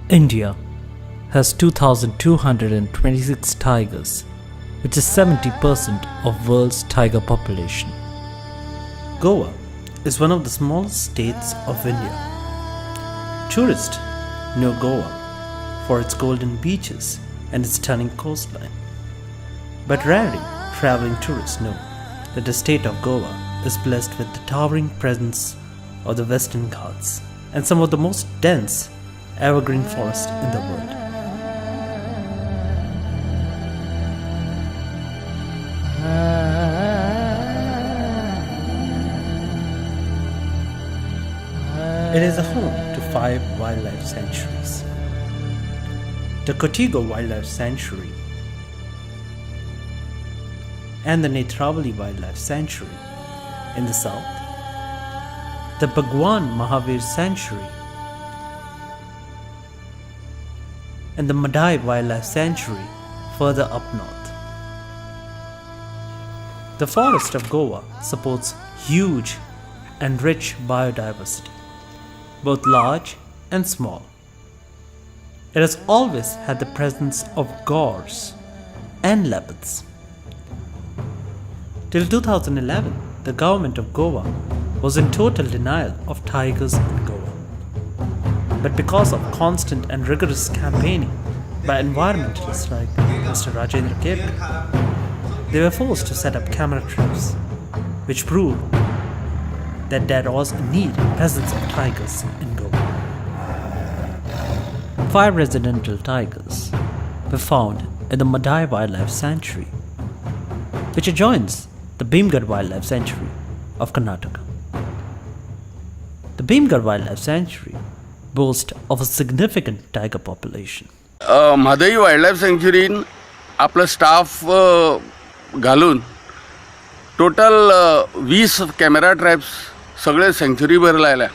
India has 2,226 tigers, which is 70% of world's tiger population. Goa is one of the smallest states of India. Tourists know Goa for its golden beaches and its stunning coastline. But rarely traveling tourists know that the state of Goa is blessed with the towering presence of the Western Ghats and some of the most dense evergreen forest in the world. It is a home to 5 wildlife sanctuaries. The Kotigo Wildlife Sanctuary and the Netravali Wildlife Sanctuary in the south, the Bhagwan Mahavir Sanctuary and the Madai Wildlife Sanctuary further up north. The forest of Goa supports huge and rich biodiversity, both large and small. It has always had the presence of gores and leopards. Till 2011, the government of Goa was in total denial of tigers in Goa. But because of constant and rigorous campaigning by environmentalists like Mr. Rajendra Kepke, they were forced to set up camera traps, which proved that there was indeed a presence of tigers in Goa. 5 residential tigers were found in the Madai Wildlife Sanctuary, which adjoins the Bhimgarh Wildlife Sanctuary of Karnataka. The Bhimgarh Wildlife Sanctuary boasts of a significant tiger population. Mhadei wild life सँक्चुरीन आपलो staff घालून total 20 camera traps सगळे sanctuary भर लायल्या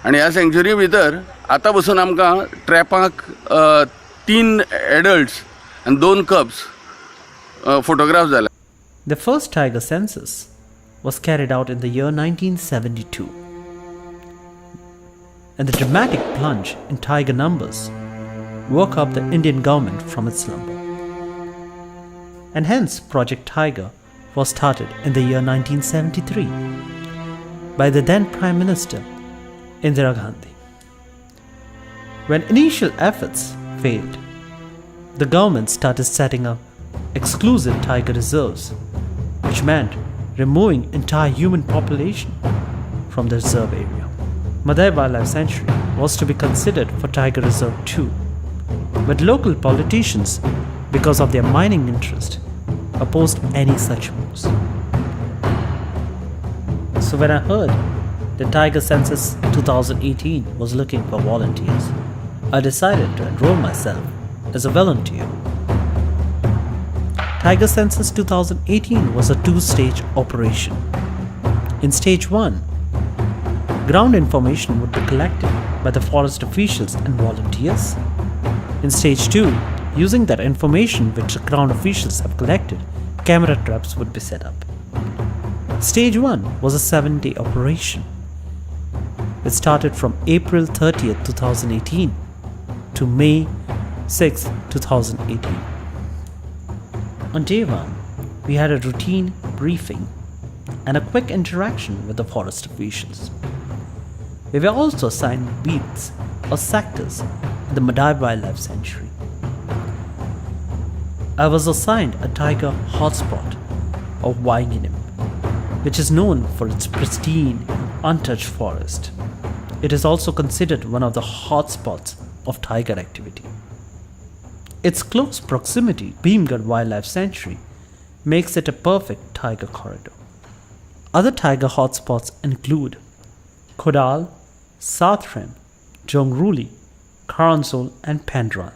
आनी ह्या sanctuary भितर आतां बसून आमकां ट्रॅपाक 3 एडल्ट्स आनी 2 कब्स फोटोग्राफ जाल्या. The first tiger census was carried out in the year 1972, and the dramatic plunge in tiger numbers woke up the Indian government from its slumber. And hence Project Tiger was started in the year 1973 by the then Prime Minister Indira Gandhi. When initial efforts failed, the government started setting up exclusive tiger reserves, which meant removing entire human population from the reserve area. Madai Wildlife Sanctuary was to be considered for tiger reserve too, but local politicians, because of their mining interest, opposed any such moves. So when I heard the Tiger Census 2018 was looking for volunteers, I decided to enroll myself as a volunteer. Tiger Census 2018 was a 2-stage operation. In stage 1, ground information would be collected by the forest officials and volunteers. In stage 2, using that information which the ground officials have collected, camera traps would be set up. Stage 1 was a 7-day operation. It started from April 30th, 2018 to May 6th, 2018. On day 1, we had a routine briefing and a quick interaction with the forest officials. We were also assigned beats or sectors in the Madai Wildlife Sanctuary. I was assigned a tiger hotspot of Wainginim, which is known for its pristine, untouched forest. It is also considered one of the hotspots of tiger activity. Its close proximity to Bhimgarh Wildlife Sanctuary makes it a perfect tiger corridor. Other tiger hotspots include Kodal, Sathrem, Jongruli, Karansol and Pendral.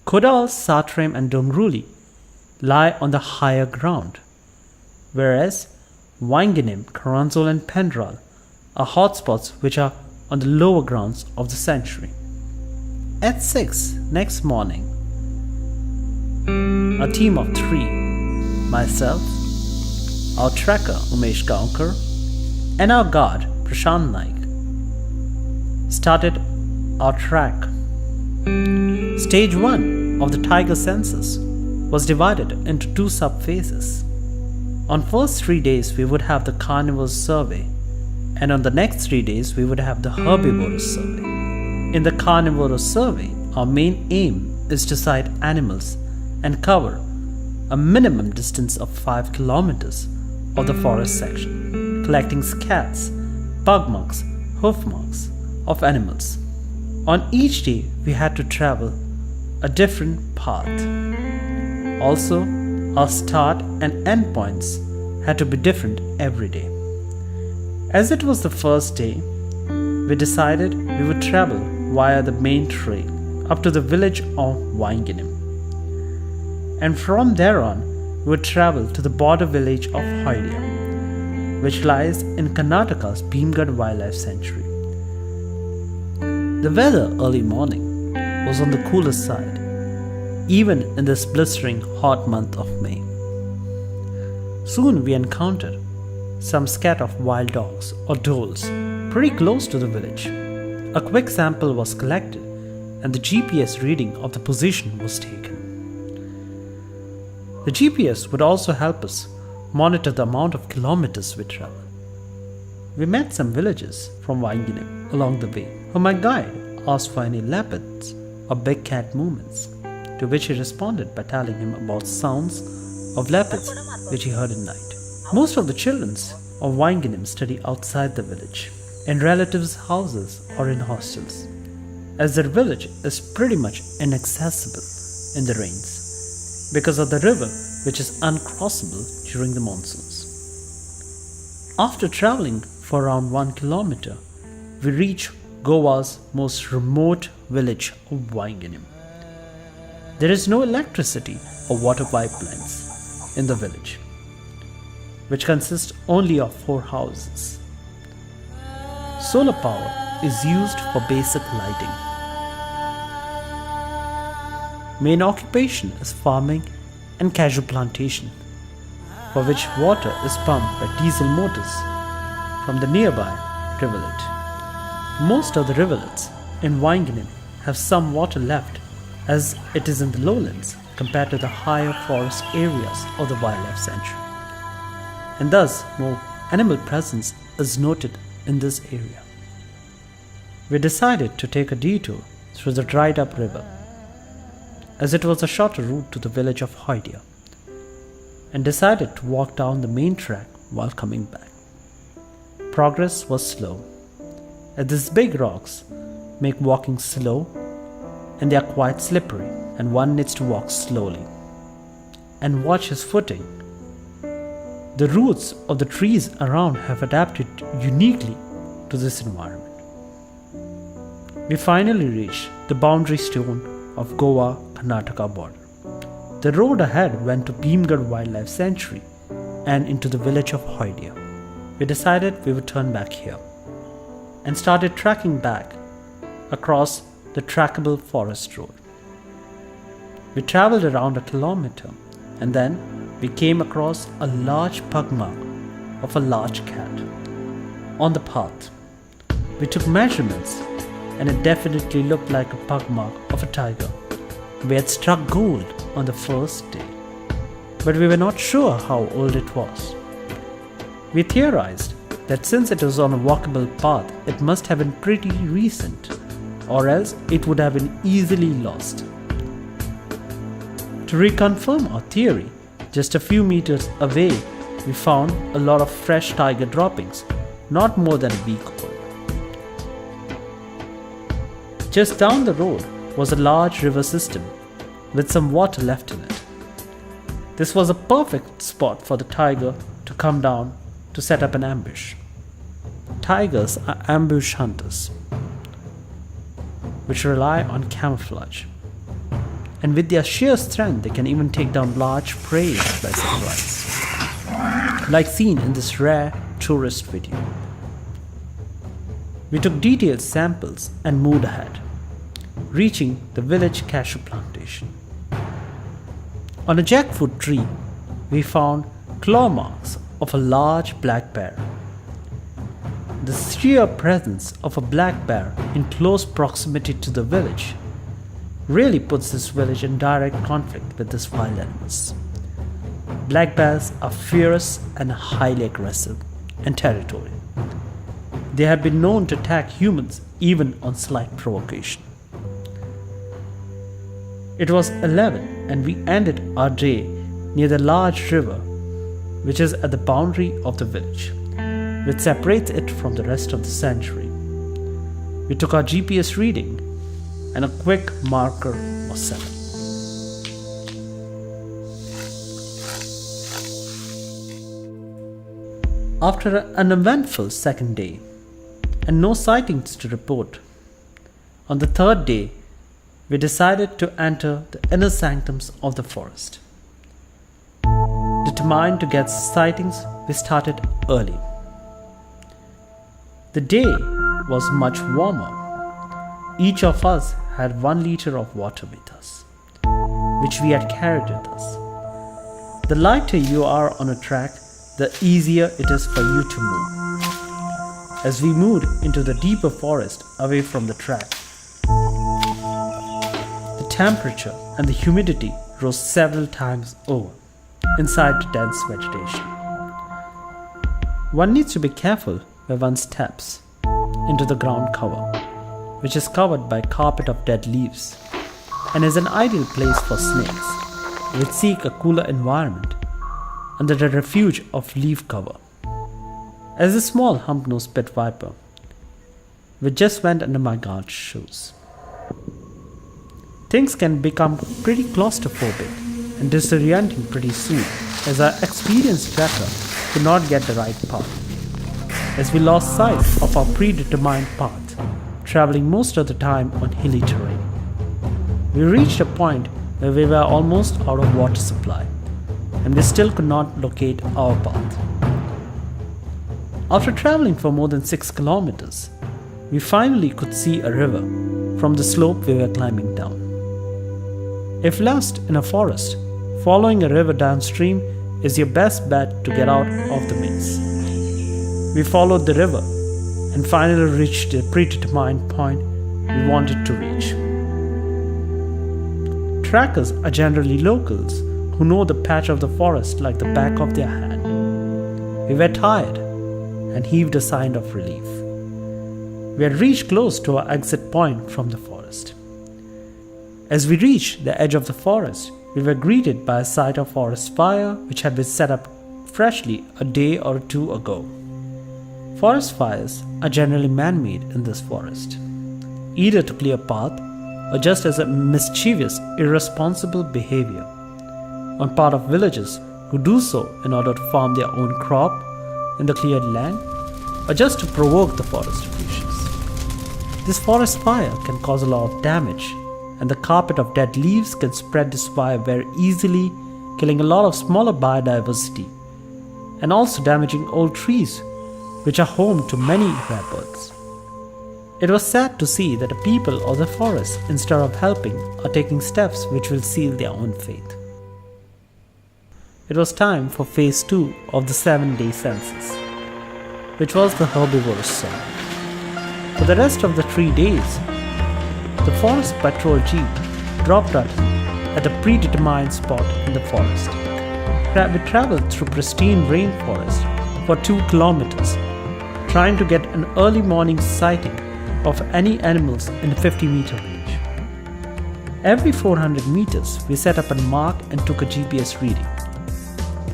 Kodal, Sathrem and Jongruli lie on the higher ground, whereas Wainginim, Karansol and Pendral are hotspots which are on the lower grounds of the sanctuary. At 6 next morning, a team of 3, myself, our tracker Umesh Gaonkar and our guard Prashant Naik, started our track. Stage 1 of the tiger census was divided into 2 sub-phases. On first 3 days we would have the carnivorous survey, and on the next 3 days we would have the herbivorous survey. In the carnivorous survey, our main aim is to cite animals and cover a minimum distance of 5 kilometers of the forest section, collecting scats, pug marks, hoof marks of animals. On each day, we had to travel a different path. Also, our start and end points had to be different every day. As it was the first day, we decided we would travel via the main trail up to the village of Wainganim. And from there on, we would travel to the border village of Hoidia, which lies in Karnataka's Bhimgad Wildlife Sanctuary. The weather early morning was on the cooler side, even in this blistering hot month of May. Soon we encountered some scat of wild dogs or dholes pretty close to the village. A quick sample was collected and the GPS reading of the position was taken. The GPS would also help us monitor the amount of kilometers we travel. We met some villagers from Wainganim along the way, whom my guide asked for any leopards or big cat movements, to which he responded by telling him about sounds of leopards which he heard at night. Most of the children of Wainganim study outside the village, in relatives' houses or in hostels, as their village is pretty much inaccessible in the rains because of the river which is uncrossable during the monsoons. After traveling for around 1 kilometer, we reach Goa's most remote village of Wainganim. There is no electricity or water pipelines in the village, which consists only of 4 houses. Solar power is used for basic lighting. Main occupation is farming and casual plantation, for which water is pumped by diesel motors from the nearby rivulet. Most of the rivulets in Wainganim have some water left, as it is in the lowlands compared to the higher forest areas of the wildlife sanctuary, and thus more animal presence is noted in this area. We decided to take a detour through the dried up river, as it was a shorter route to the village of Hoidia, and decided to walk down the main track while coming back. Progress was slow, as these big rocks make walking slow and they are quite slippery, and one needs to walk slowly and watch his footing. The roots of the trees around have adapted uniquely to this environment. We finally reached the boundary stone of Goa-Karnataka border. The road ahead went to Bhimgad Wildlife Sanctuary and into the village of Hoidia. We decided we would turn back here and started trekking back across the trackable forest road. We traveled around 1 kilometer and then we came across a large pug mark of a large cat on the path. We took measurements and it definitely looked like a pug mark of a tiger. We had struck gold on the first day, but we were not sure how old it was. We theorized that since it was on a walkable path, it must have been pretty recent, or else it would have been easily lost. To reconfirm our theory, just a few meters away, we found a lot of fresh tiger droppings, not more than a week old. Just down the road was a large river system with some water left in it. This was a perfect spot for the tiger to come down to set up an ambush. Tigers are ambush hunters, which rely on camouflage, and with their sheer strength they can even take down large prey by surprise, like seen in this rare tourist video. We took detailed samples and moved ahead, reaching the village cashew plantation. On a jackfruit tree, we found claw marks of a large black bear. the sheer presence of a black bear in close proximity to the village really puts this village in direct conflict with these wild animals. Black bears are fierce and highly aggressive and territorial. They have been known to attack humans even on slight provocation. It was 11 and we ended our day near the large river which is at the boundary of the village, which separates it from the rest of the sanctuary. We took our GPS reading and a quick marker was set up. After an uneventful second day and no sightings to report, on the third day we decided to enter the inner sanctums of the forest. Determined to get sightings, we started early. The day was much warmer. Each of us had 1 liter of water with us, which we had carried with us. The lighter you are on a track, the easier it is for you to move. As we moved into the deeper forest away from the track, the temperature and the humidity rose several times over inside the dense vegetation. One needs to be careful where one steps into the ground cover, which is covered by a carpet of dead leaves and is an ideal place for snakes, which seek a cooler environment under the refuge of leaf cover. As a small hump-nosed pit viper, which just went under my guard shoes. Things can become pretty claustrophobic and disorienting pretty soon, as our experienced tracker could not get the right path, as we lost sight of our predetermined path, traveling most of the time on hilly terrain. We reached a point where we were almost out of water supply, and we still could not locate our path. After traveling for more than 6 kilometers, we finally could see a river from the slope we were climbing down. If lost in a forest, following a river downstream is your best bet to get out of the maze. We followed the river and finally reached the predetermined point we wanted to reach. Trackers are generally locals who know the patch of the forest like the back of their hand. We were tired and heaved a sigh of relief. We had reached close to our exit point from the forest. As we reached the edge of the forest, we were greeted by a sight of forest fire which had been set up freshly a day or two ago. Forest fires are generally man-made in this forest, either to clear path or just as a mischievous, irresponsible behavior on part of villagers who do so in order to farm their own crop in the cleared land or just to provoke the forest officials. This forest fire can cause a lot of damage, and the carpet of dead leaves can spread this fire very easily, killing a lot of smaller biodiversity and also damaging old trees which are home to many rare birds. It was sad to see that the people of the forest, instead of helping, are taking steps which will seal their own fate. It was time for phase 2 of the 7-day census, which was the herbivorous zone. For the rest of the 3 days, the forest patrol jeep dropped us at a predetermined spot in the forest. We traveled through pristine rainforest for 2 kilometers, trying to get an early morning sighting of any animals in a 50-meter range. Every 400 meters, we set up a mark and took a GPS reading.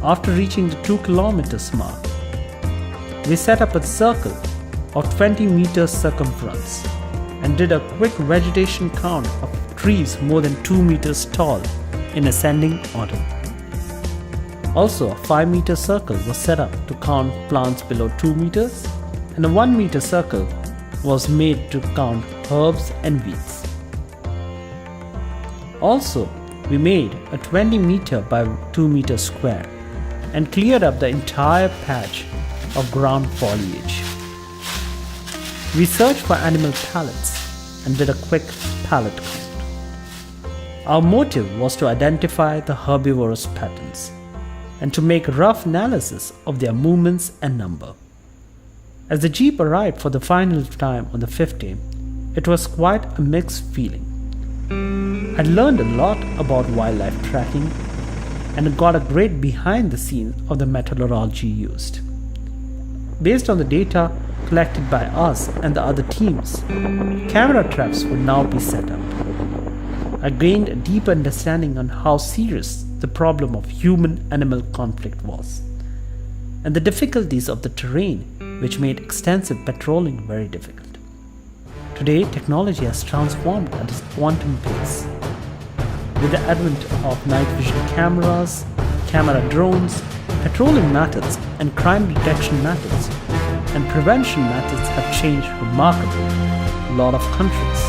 After reaching the 2 kilometers mark, we set up a circle of 20 meters circumference and did a quick vegetation count of trees more than 2 meters tall in ascending order. Also, a 5-meter circle was set up to count plants below 2 meters, and a 1-meter circle was made to count herbs and weeds. Also, we made a 20-meter by 2-meter square and cleared up the entire patch of ground foliage. We searched for animal pallets and did a quick pallet count. Our motive was to identify the herbivorous patterns and to make rough analysis of their movements and number. As the jeep arrived for the final time on the 5th day, it was quite a mixed feeling. I learned a lot about wildlife tracking and got a great behind the scenes of the methodology used. Based on the data collected by us and the other teams, camera traps would now be set up. I gained a deep understanding on how serious the problem of human-animal conflict was, and the difficulties of the terrain, which made extensive patrolling very difficult. Today, technology has transformed at a quantum pace. With the advent of night vision cameras, camera drones, patrolling methods, and crime detection methods, and prevention methods have changed remarkably. A lot of countries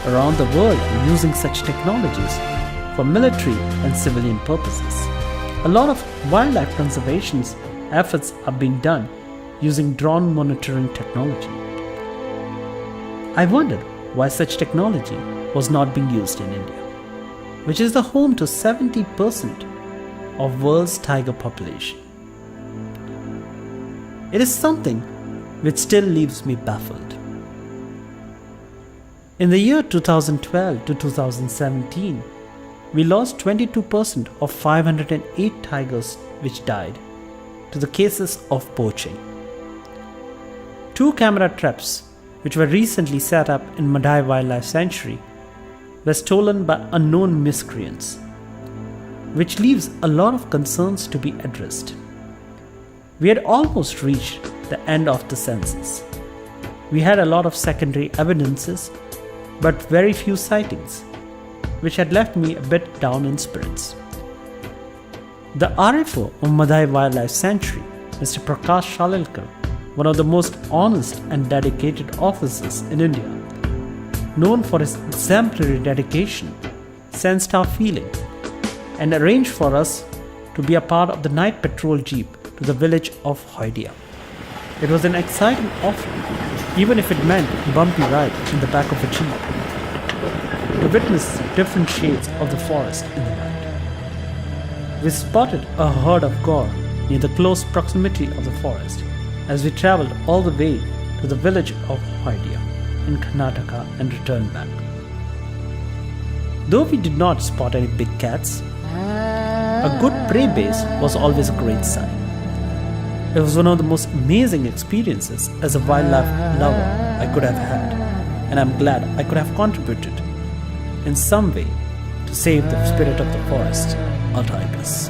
around the world are using such technologies for military and civilian purposes. A lot of wildlife conservation efforts are being done using drone monitoring technology. I wondered why such technology was not being used in India, which is the home to 70% of world's tiger population. It is something which still leaves me baffled. In the year 2012 to 2017, we lost 22% of 508 tigers which died to the cases of poaching. 2 camera traps which were recently set up in Madhai Wildlife Sanctuary were stolen by unknown miscreants, which leaves a lot of concerns to be addressed. We had almost reached the end of the census. We had a lot of secondary evidences, but very few sightings, which had left me a bit down in spirits. The RFO of Madhai Wildlife Sanctuary, Mr. Prakash Shalilkar, one of the most honest and dedicated officers in India, known for his exemplary dedication, sensed our feeling and arranged for us to be a part of the night patrol jeep to the village of Hoidia. It was an exciting offer, even if it meant a bumpy ride in the back of a jeep, to witness different shades of the forest in the night. We spotted a herd of gaur near the close proximity of the forest as we traveled all the way to the village of Hoidia in Karnataka and returned back. Though we did not spot any big cats, a good prey base was always a great sign. It was one of the most amazing experiences as a wildlife lover I could have had, and I'm glad I could have contributed in some way to save the spirit of the forest, our tigers.